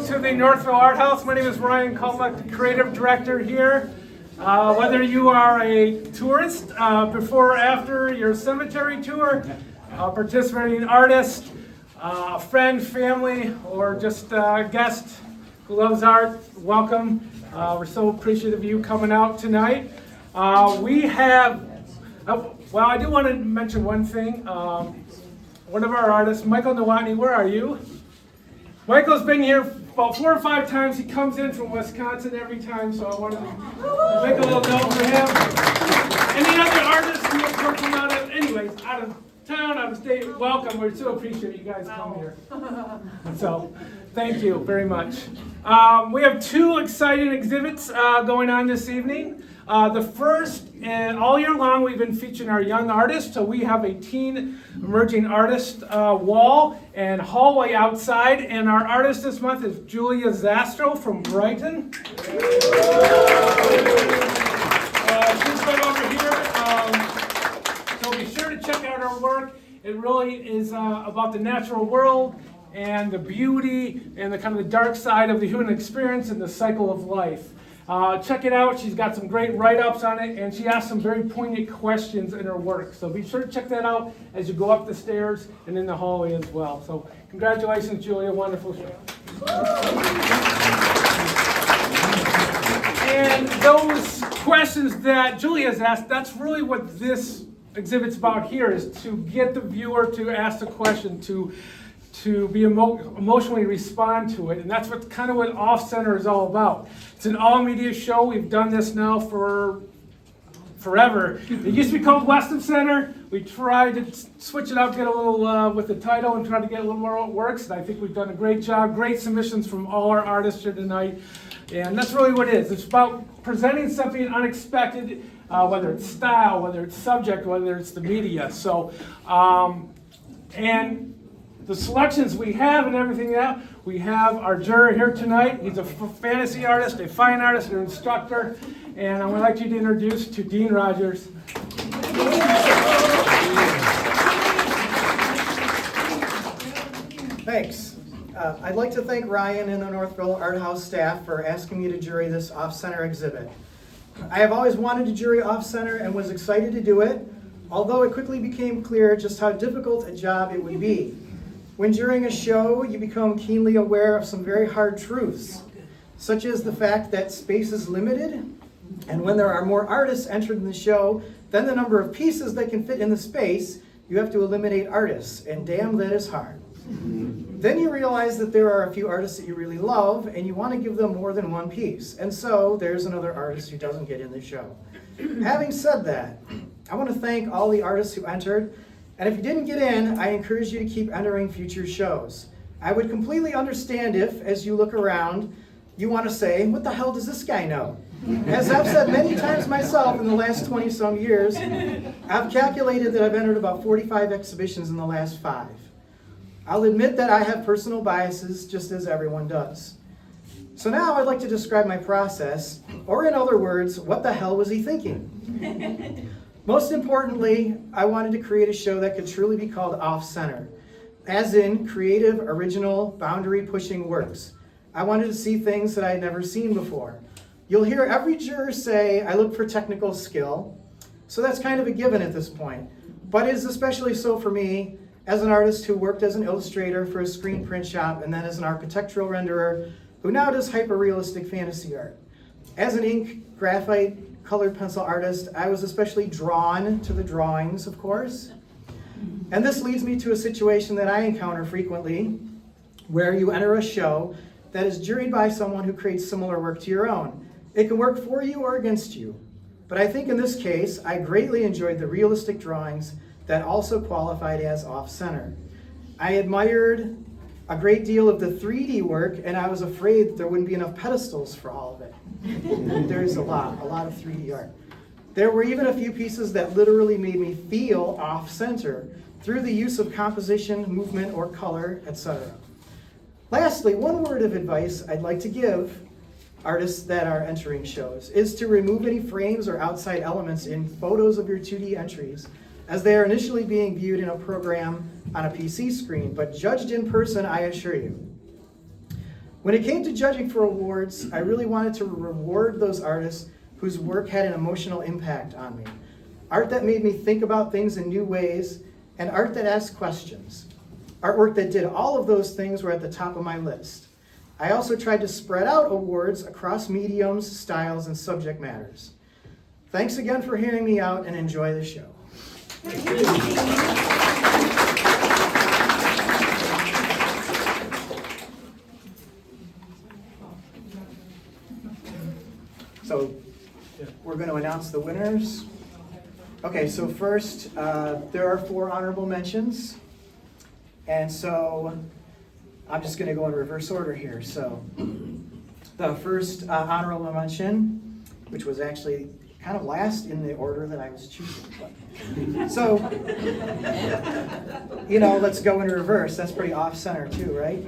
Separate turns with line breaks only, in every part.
to the Northville Art House. My name is Ryan Kaltenbach, the creative director here. Whether you are a tourist, before or after your cemetery tour, a participating artist, a friend, family, or just a guest who loves art, welcome. We're so appreciative of you coming out tonight. We have, well, I do want to mention one thing. One of our artists, Michael Nowotny, where are you? Michael's been here about 4 or 5 times. He comes in from Wisconsin every time, so I wanted to make a little note for him. Any other artists who are working out of town, out of state, welcome. We so appreciate you guys coming here. So, thank you very much. We have 2 exciting exhibits going on this evening. The first, and all year long, we've been featuring our young artists. So we have a teen emerging artist wall and hallway outside. And our artist this month is Julia Zastrow from Brighton. She's right over here. So be sure to check out her work. It really is about the natural world and the beauty and the kind of the dark side of the human experience and the cycle of life. Check it out. She's got some great write-ups on it, and she asks some very poignant questions in her work. So be sure to check that out as you go up the stairs and in the hallway as well. So congratulations, Julia. Wonderful show. And those questions that Julia's asked, that's really what this exhibit's about here, is to get the viewer to ask the question, to be emotionally respond to it. And that's what Off Center is all about. It's an all-media show. We've done this now for forever. It used to be called West of Center. We tried to switch it up, get a little with the title, and try to get a little more works. And I think we've done a great job. Great submissions from all our artists here tonight. And that's really what it is. It's about presenting something unexpected, whether it's style, whether it's subject, whether it's the media. So, and the selections we have and everything else, we have our juror here tonight. He's a fantasy artist, a fine artist, an instructor, and I would like you to introduce to Dean Rogers.
Thanks. I'd like to thank Ryan and the Northville Art House staff for asking me to jury this off-center exhibit. I have always wanted to jury off-center and was excited to do it, although it quickly became clear just how difficult a job it would be. When jurying a show, you become keenly aware of some very hard truths, such as the fact that space is limited, and when there are more artists entered in the show than the number of pieces that can fit in the space, you have to eliminate artists, and damn, that is hard. Then you realize that there are a few artists that you really love, and you want to give them more than one piece, and so there's another artist who doesn't get in the show. Having said that, I want to thank all the artists who entered. And if you didn't get in, I encourage you to keep entering future shows. I would completely understand if, as you look around, you want to say, what the hell does this guy know? As I've said many times myself in the last 20-some years, I've calculated that I've entered about 45 exhibitions in the last 5. I'll admit that I have personal biases, just as everyone does. So now I'd like to describe my process, or in other words, what the hell was he thinking? Most importantly, I wanted to create a show that could truly be called off-center, as in creative, original, boundary-pushing works. I wanted to see things that I had never seen before. You'll hear every juror say, I look for technical skill, so that's kind of a given at this point. But it is especially so for me, as an artist who worked as an illustrator for a screen print shop, and then as an architectural renderer, who now does hyper-realistic fantasy art. As an ink, graphite, colored pencil artist, I was especially drawn to the drawings, of course. And this leads me to a situation that I encounter frequently, where you enter a show that is juried by someone who creates similar work to your own. It can work for you or against you. But I think in this case, I greatly enjoyed the realistic drawings that also qualified as off-center. I admired a great deal of the 3D work, and I was afraid that there wouldn't be enough pedestals for all of it. There's a lot of 3D art. There were even a few pieces that literally made me feel off-center through the use of composition, movement, or color, etc. Lastly, one word of advice I'd like to give artists that are entering shows is to remove any frames or outside elements in photos of your 2D entries, as they are initially being viewed in a program on a PC screen, but judged in person, I assure you. When it came to judging for awards, I really wanted to reward those artists whose work had an emotional impact on me. Art that made me think about things in new ways, and art that asked questions. Artwork that did all of those things were at the top of my list. I also tried to spread out awards across mediums, styles, and subject matters. Thanks again for hearing me out, and enjoy the show. So we're going to announce the winners. Okay, so first, there are 4 honorable mentions. And so I'm just going to go in reverse order here. So the first honorable mention, which was actually kind of last in the order that I was choosing. But, so, let's go in reverse. That's pretty off-center too, right?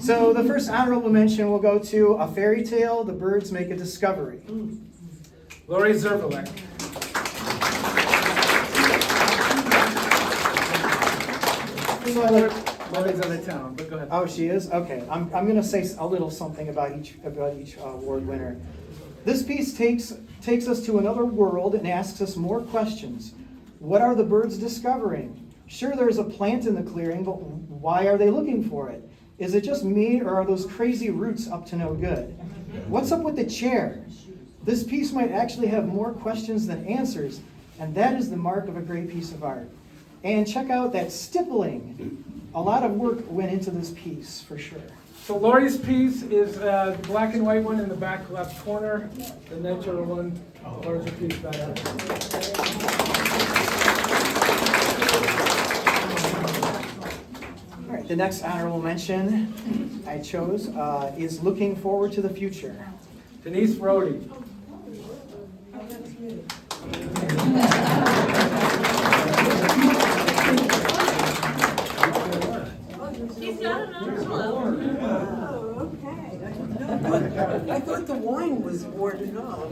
So the first honorable mention will go to A Fairy Tale, The Birds Make a Discovery.
Lori Zervalek.
So
Lori's out of town, but go ahead.
Oh, she is? Okay. I'm going to say a little something about each award winner. This piece takes us to another world and asks us more questions. What are the birds discovering? Sure, there's a plant in the clearing, but why are they looking for it? Is it just me, or are those crazy roots up to no good? What's up with the chair? This piece might actually have more questions than answers, and that is the mark of a great piece of art. And check out that stippling. A lot of work went into this piece, for sure.
So Lori's piece is the black and white one in the back left corner. The nature one, larger piece back there.
All right, the next honorable mention I chose is Looking Forward to the Future.
Denise Rohde.
She's got an envelope.
Oh, okay. I thought the wine was warded off.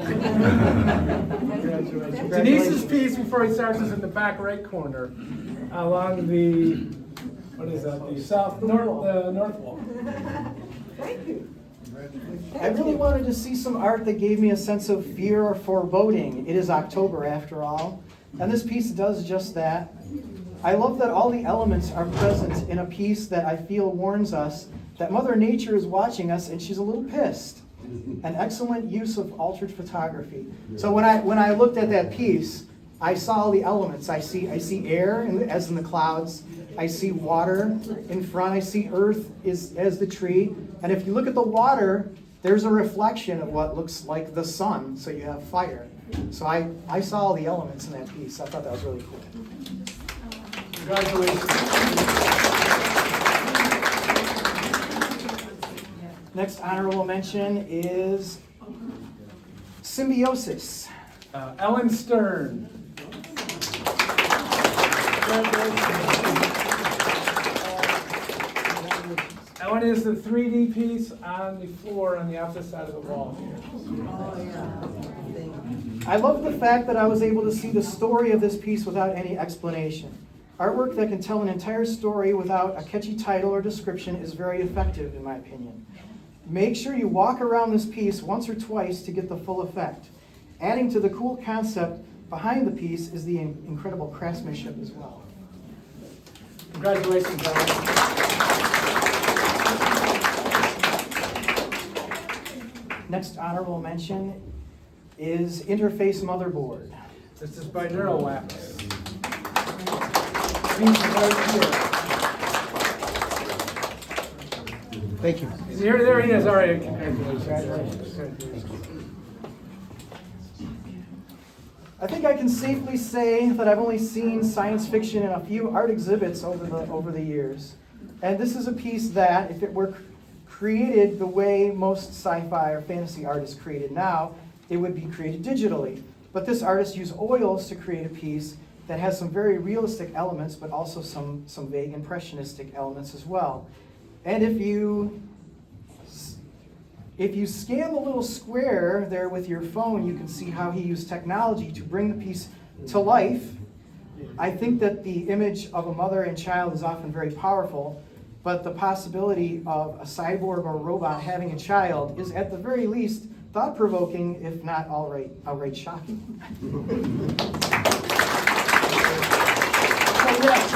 Denise's piece, before he starts, is in the back right corner, along the, what is that, the north wall.
Thank you.
I really wanted to see some art that gave me a sense of fear or foreboding. It is October, after all, and this piece does just that. I love that all the elements are present in a piece that I feel warns us that Mother Nature is watching us and she's a little pissed. An excellent use of altered photography. So when I looked at that piece, I saw all the elements. I see air, as in the clouds. I see water in front. I see earth as the tree. And if you look at the water, there's a reflection of what looks like the sun. So you have fire. So I saw all the elements in that piece. I thought that was really cool.
Congratulations.
Next honorable mention is Symbiosis.
Ellen Stern. Ellen is the 3D piece on the floor on the opposite side of the wall here.
I love the fact that I was able to see the story of this piece without any explanation. Artwork that can tell an entire story without a catchy title or description is very effective, in my opinion. Make sure you walk around this piece once or twice to get the full effect. Adding to the cool concept behind the piece is the incredible craftsmanship as well.
Congratulations, Ellen.
Next honorable mention is Interface Motherboard.
This is by Neurowax. He's right here.
Thank you.
There he is. All right. Congratulations.
I think I can safely say that I've only seen science fiction in a few art exhibits over the years. And this is a piece that, if it were created the way most sci-fi or fantasy art is created now, it would be created digitally. But this artist used oils to create a piece that has some very realistic elements, but also some vague impressionistic elements as well. And if you scan the little square there with your phone, you can see how he used technology to bring the piece to life. I think that the image of a mother and child is often very powerful, but the possibility of a cyborg or robot having a child is at the very least thought-provoking, if not outright shocking.
So yes,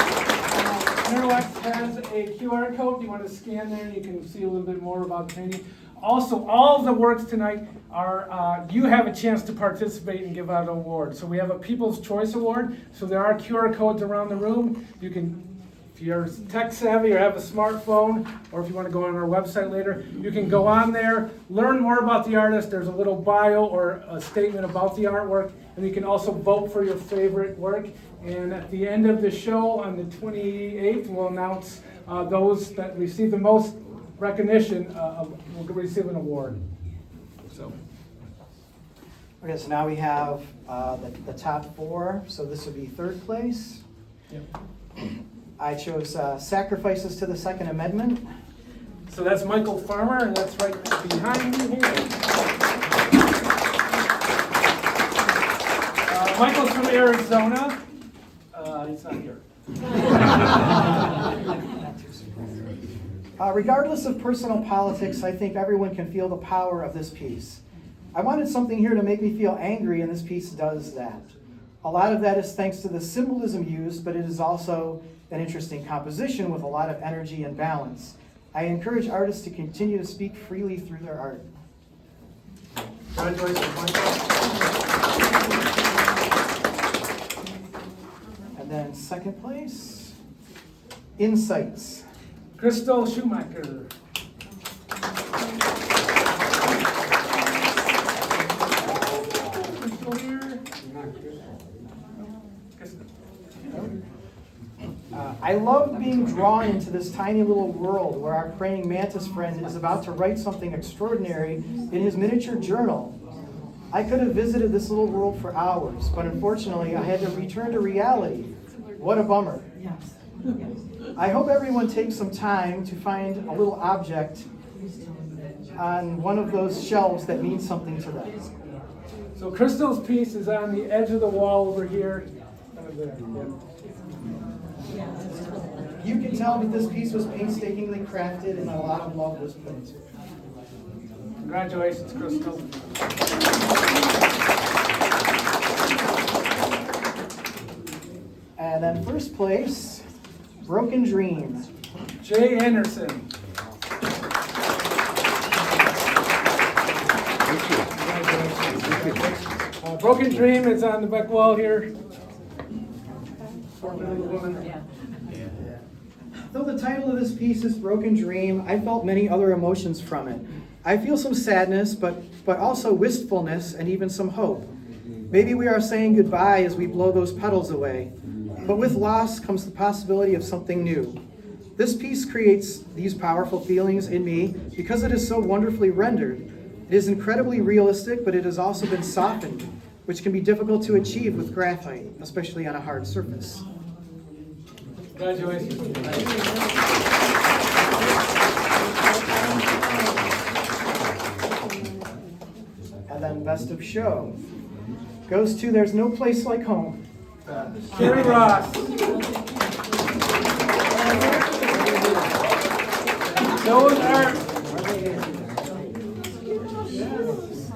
Interlex has a QR code. You want to scan there, you can see a little bit more about the painting. Also, all of the works tonight are, you have a chance to participate and give out an award. So we have a People's Choice Award. So there are QR codes around the room. You can, if you're tech savvy or have a smartphone, or if you want to go on our website later, you can go on there, learn more about the artist. There's a little bio or a statement about the artwork, and you can also vote for your favorite work. And at the end of the show on the 28th, we'll announce those that receive the most recognition will receive an award. So.
Okay, so now we have the top four. So this would be third place.
Yep.
I chose Sacrifices to the Second Amendment.
So that's Michael Farmer, and that's right behind me here. Michael's from Arizona. He's not here.
Regardless of personal politics, I think everyone can feel the power of this piece. I wanted something here to make me feel angry, and this piece does that. A lot of that is thanks to the symbolism used, but it is also an interesting composition with a lot of energy and balance. I encourage artists to continue to speak freely through their art.
Congratulations, Michael.
And then second place, Insights.
Crystal Schumacher. Crystal here.
I love being drawn into this tiny little world where our praying mantis friend is about to write something extraordinary in his miniature journal. I could have visited this little world for hours, but unfortunately I had to return to reality. What a bummer. I hope everyone takes some time to find a little object on one of those shelves that means something to them.
So Crystal's piece is on the edge of the wall over here. There. Yeah.
You can tell that this piece was painstakingly crafted and a lot of love was put into it.
Congratulations, Crystal.
And then first place, Broken Dream.
Jay Anderson. Broken Dream is on the back wall here.
Though the title of this piece is Broken Dream, I felt many other emotions from it. I feel some sadness, but also wistfulness and even some hope. Maybe we are saying goodbye as we blow those petals away, but with loss comes the possibility of something new. This piece creates these powerful feelings in me because it is so wonderfully rendered. It is incredibly realistic, but it has also been softened, which can be difficult to achieve with graphite, especially on a hard surface.
Congratulations.
And then best of show goes to There's No Place Like Home.
Carrie Ross. Those are.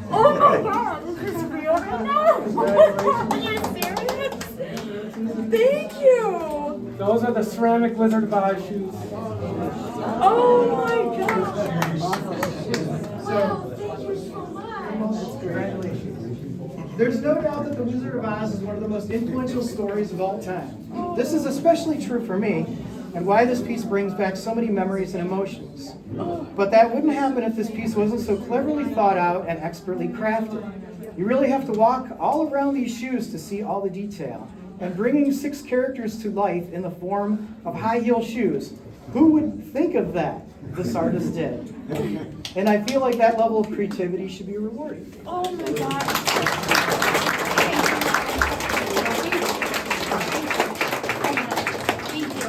Oh my God, this is real right now? Are you serious? Thank you.
Those are the ceramic lizard eye shoes.
Oh my gosh. Wow, thank you so much.
Congratulations. There's no doubt that The Wizard of Oz is one of the most influential stories of all time. This is especially true for me, and why this piece brings back so many memories and emotions. But that wouldn't happen if this piece wasn't so cleverly thought out and expertly crafted. You really have to walk all around these shoes to see all the detail. And bringing 6 characters to life in the form of high-heel shoes, who would think of that? This artist did. And I feel like that level of creativity should be rewarded.
Oh my God. Thank you.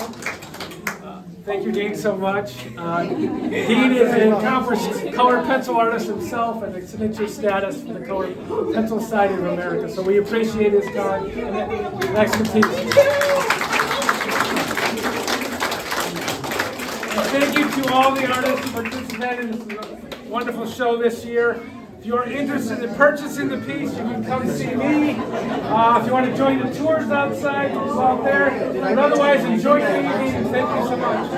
Thank you, Dean, so much. Dean is an accomplished colored pencil artist himself and a signature status for the Colored Pencil Society of America. So we appreciate his time and expertise. Thank you to all the artists who participated in this wonderful show this year. If you are interested in purchasing the piece, you can come see me. If you want to join the tours outside, go out there. But otherwise, enjoy the evening. Thank you so much.